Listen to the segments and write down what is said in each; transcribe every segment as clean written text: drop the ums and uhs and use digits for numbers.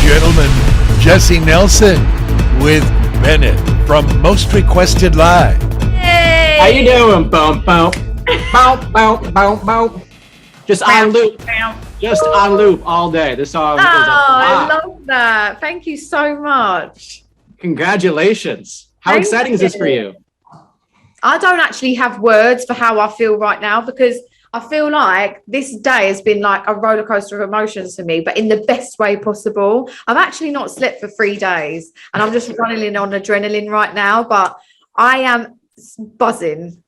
gentlemen, Jesy Nelson with Bennett from Most Requested Live. Hey! How you doing? Boom, boom, boom, boom, boom, boom. Just on loop. Just on loop all day. This song is a I lot. love that. Thank you so much. Congratulations. How Thank exciting is this for you? I don't actually have words for how I feel right now because I feel like this day has been like a roller coaster of emotions for me, but in the best way possible. I've actually not slept for 3 days and I'm just running on adrenaline right now, but I am buzzing.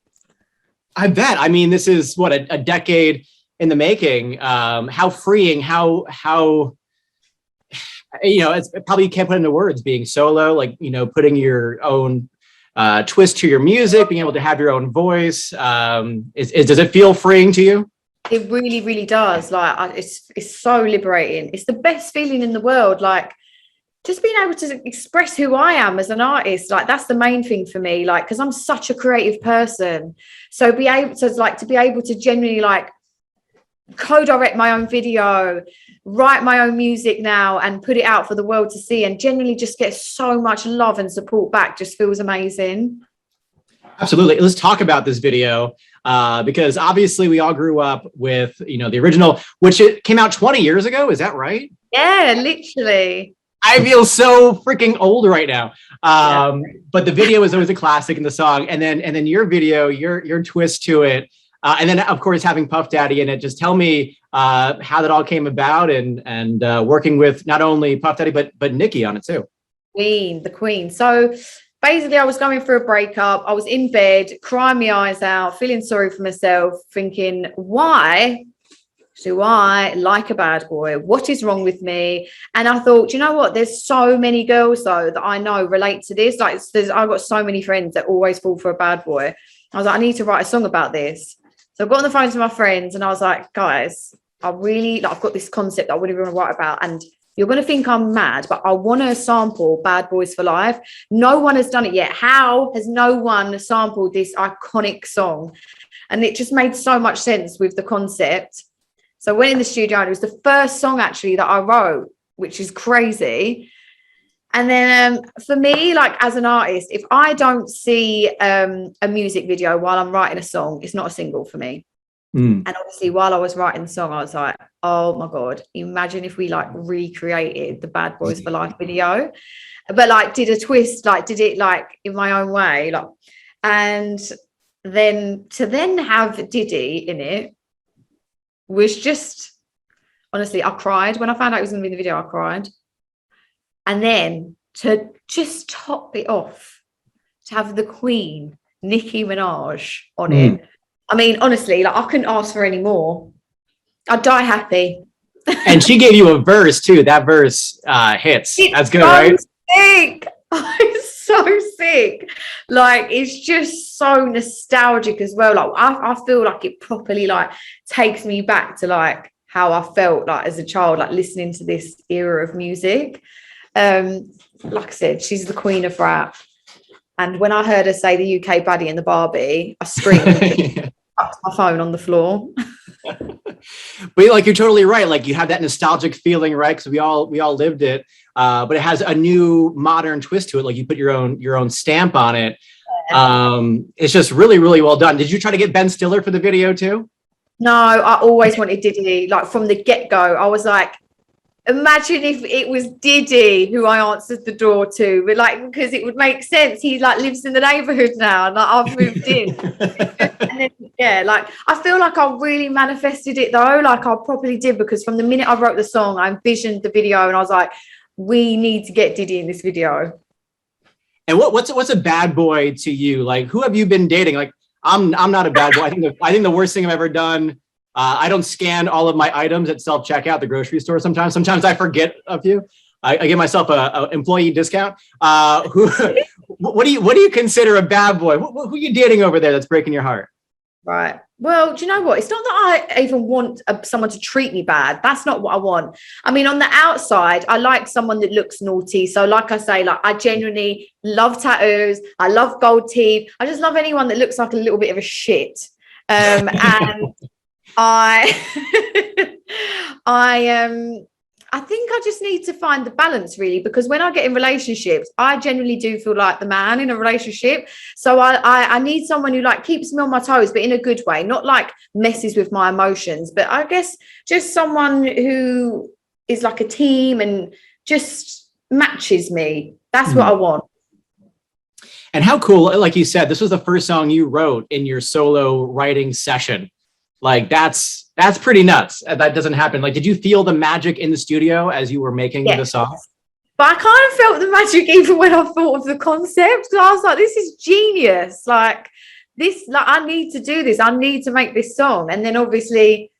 I bet. I mean, this is what, a decade in the making. How freeing, how it's probably you can't put into words being solo, like, putting your own twist to your music, being able to have your own voice. Does it feel freeing to you? It really, really does. Like it's so liberating. It's the best feeling in the world. Like just being able to express who I am as an artist. Like that's the main thing for me. Like because I'm such a creative person, so be able to genuinely like co-direct my own video, write my own music now and put it out for the world to see and genuinely just get so much love and support back just feels amazing. Absolutely. Let's talk about this video because obviously we all grew up with, the original, which it came out 20 years ago. Is that right? Yeah, literally. I feel so freaking old right now. But the video is always a classic in the song. And then your video, your twist to it. And then, of course, having Puff Daddy in it. Just tell me how that all came about and working with not only Puff Daddy, but Nicki on it, too. The queen. So basically, I was going through a breakup. I was in bed, crying my eyes out, feeling sorry for myself, thinking, why do I like a bad boy? What is wrong with me? And I thought, you know what? There's so many girls, though, that I know relate to this. Like, I've got so many friends that always fall for a bad boy. I was like, I need to write a song about this. So I got on the phone to my friends and I was like, guys, I've got this concept that I really want to write about. And you're going to think I'm mad, but I want to sample Bad Boys for Life. No one has done it yet. How has no one sampled this iconic song? And it just made so much sense with the concept. So I went in the studio and it was the first song actually that I wrote, which is crazy. And then for me, like as an artist, if I don't see a music video while I'm writing a song, it's not a single for me. And obviously while I was writing the song, I was like, oh my God, imagine if we like recreated the Bad Boys for Life video, but like did a twist, like did it like in my own way. Like, and then to then have Diddy in it was just, honestly, I cried. When I found out it was going to be in the video, I cried. And then to just top it off, to have the Queen, Nicki Minaj on it. I mean, honestly, like I couldn't ask for any more. I'd die happy. And she gave you a verse too. That verse hits. That's good, right? Sick. It's so sick. Like it's just so nostalgic as well. Like I feel like it properly like takes me back to like how I felt like as a child, like listening to this era of music. Like I said, she's the queen of rap. And when I heard her say the UK baddie in the Barbie, I screamed, up my phone on the floor. But like you're totally right. Like you have that nostalgic feeling, right? Because we all lived it. But it has a new modern twist to it. Like you put your own stamp on it. It's just really, really well done. Did you try to get Ben Stiller for the video too? No, I always wanted Diddy. Like from the get-go, I was like, imagine if it was Diddy who I answered the door to, but like because it would make sense. He like lives in the neighborhood now, and like, I've moved in. And then yeah, like I feel like I really manifested it though. Like I probably did because from the minute I wrote the song, I envisioned the video, and I was like, we need to get Diddy in this video. And what's a bad boy to you? Like who have you been dating? Like I'm not a bad boy. I think the worst thing I've ever done. I don't scan all of my items at self-checkout, the grocery store sometimes. Sometimes I forget a few. I give myself a employee discount. What do you consider a bad boy? Who are you dating over there that's breaking your heart? Right. Well, do you know what? It's not that I even want someone to treat me bad. That's not what I want. I mean, on the outside, I like someone that looks naughty. So like I say, like I genuinely love tattoos. I love gold teeth. I just love anyone that looks like a little bit of a shit. And I I think I just need to find the balance really, because when I get in relationships, I genuinely do feel like the man in a relationship. So I need someone who like keeps me on my toes, but in a good way, not like messes with my emotions, but I guess just someone who is like a team and just matches me. That's what I want. And how cool, like you said, this was the first song you wrote in your solo writing session. Like that's pretty nuts. That doesn't happen. Like, did you feel the magic in the studio as you were making the song? But I kind of felt the magic even when I thought of the concept. So I was like, this is genius. Like this, like I need to do this. I need to make this song. And then obviously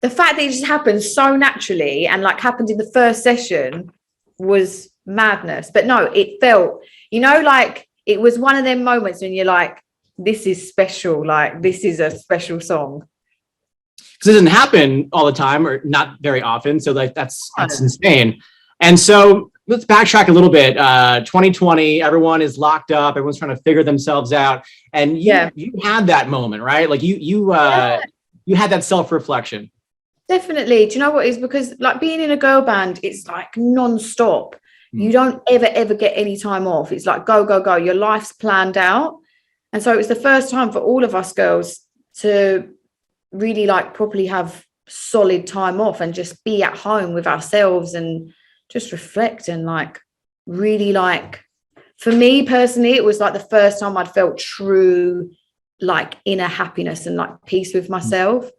the fact that it just happened so naturally and like happened in the first session was madness. But no, it felt, you know, like it was one of them moments when you're like, this is special. Like this is a special song. Because it doesn't happen all the time or not very often. So like that's insane. And so let's backtrack a little bit. 2020, everyone is locked up. Everyone's trying to figure themselves out. And you had that moment, right? Like you had that self-reflection. Definitely. Do you know what it is? Because like being in a girl band, it's like non-stop. You don't ever get any time off. It's like go, go, go. Your life's planned out. And so it was the first time for all of us girls to really like properly have solid time off and just be at home with ourselves and just reflect and like really like, for me personally, it was like the first time I'd felt true like inner happiness and like peace with myself.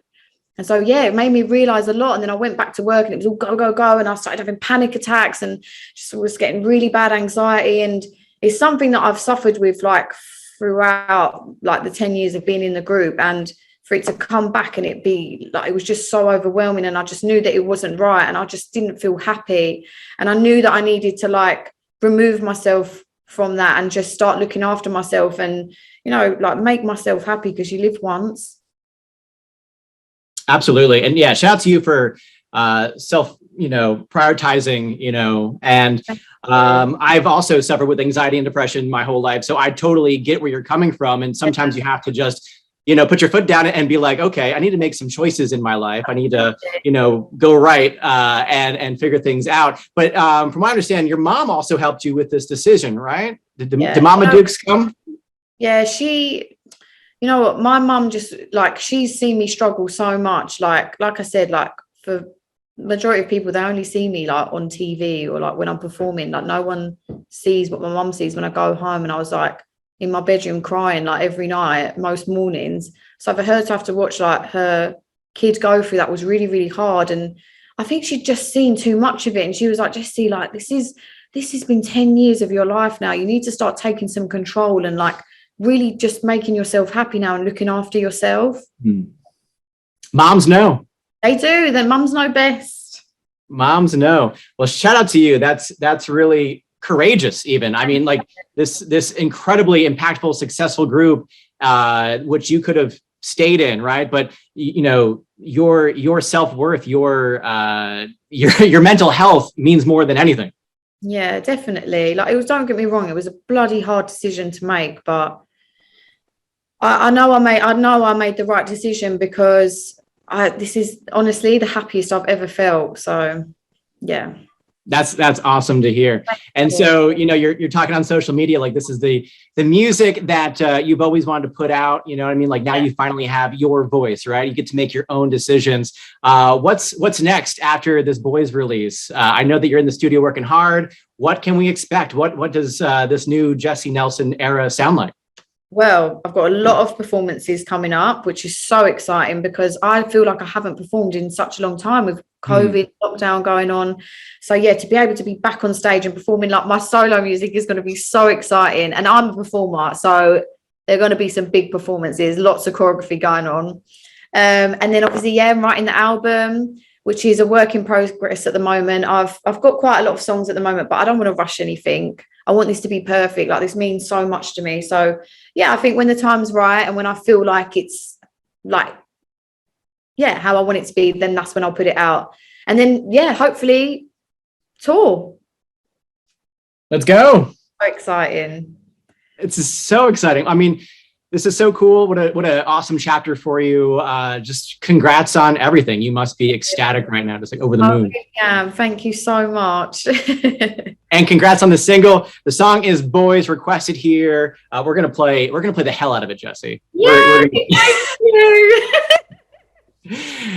And so yeah, it made me realize a lot. And then I went back to work and it was all go, go, go, and I started having panic attacks and just was getting really bad anxiety. And it's something that I've suffered with like throughout like the 10 years of being in the group, and for it to come back and it be like, it was just so overwhelming, and I just knew that it wasn't right and I just didn't feel happy, and I knew that I needed to like remove myself from that and just start looking after myself and, you know, like make myself happy, because you live once. Absolutely. And yeah, shout out to you for self, prioritizing, and I've also suffered with anxiety and depression my whole life. So I totally get where you're coming from. And sometimes you have to just, put your foot down and be like, okay, I need to make some choices in my life. I need to, go right and figure things out. But from what I understand, your mom also helped you with this decision, right? Did Mama Dukes come? Yeah, you know what, my mum just like, she's seen me struggle so much. Like I said, like for majority of people, they only see me like on TV or like when I'm performing. Like no one sees what my mum sees when I go home. And I was like in my bedroom crying like every night, most mornings. So for her to have to watch like her kid go through that was really, really hard. And I think she'd just seen too much of it. And she was like, Jesy, like this has been 10 years of your life now. You need to start taking some control and like really just making yourself happy now and looking after yourself. Moms know. They do. Their mums know best. Moms know. Well, shout out to you. That's really courageous even. I mean, like this incredibly impactful, successful group, which you could have stayed in, right? But your self-worth, your mental health means more than anything. Yeah, definitely. Like it was, don't get me wrong, it was a bloody hard decision to make, but I know I made the right decision, because this is honestly the happiest I've ever felt. So yeah. That's awesome to hear. And so, you're talking on social media, like this is the music that you've always wanted to put out, you know what I mean? Like now you finally have your voice, right? You get to make your own decisions. What's next after this Boyz release? I know that you're in the studio working hard. What can we expect? What does this new Jesy Nelson era sound like? Well, I've got a lot of performances coming up, which is so exciting, because I feel like I haven't performed in such a long time with COVID lockdown going on. So yeah, to be able to be back on stage and performing like my solo music is going to be so exciting. And I'm a performer, so there are going to be some big performances, lots of choreography going on. And then obviously, I'm writing the album, which is a work in progress at the moment. I've got quite a lot of songs at the moment, but I don't want to rush anything. I want this to be perfect. Like this means so much to me. So yeah, I think when the time's right and when I feel like it's like, how I want it to be, then that's when I'll put it out. And then, hopefully tour. Let's go. So exciting. It's so exciting. I mean, This is so cool. What an awesome chapter for you. Just congrats on everything. You must be ecstatic right now, just like over the moon. Yeah, thank you so much. And congrats on the single. The song is Boyz, requested here. We're gonna play the hell out of it, Jesy. Thank you.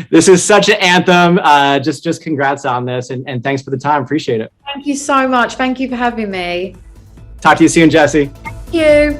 This is such an anthem. Just congrats on this, and thanks for the time. Appreciate it. Thank you so much. Thank you for having me. Talk to you soon, Jesy. Thank you.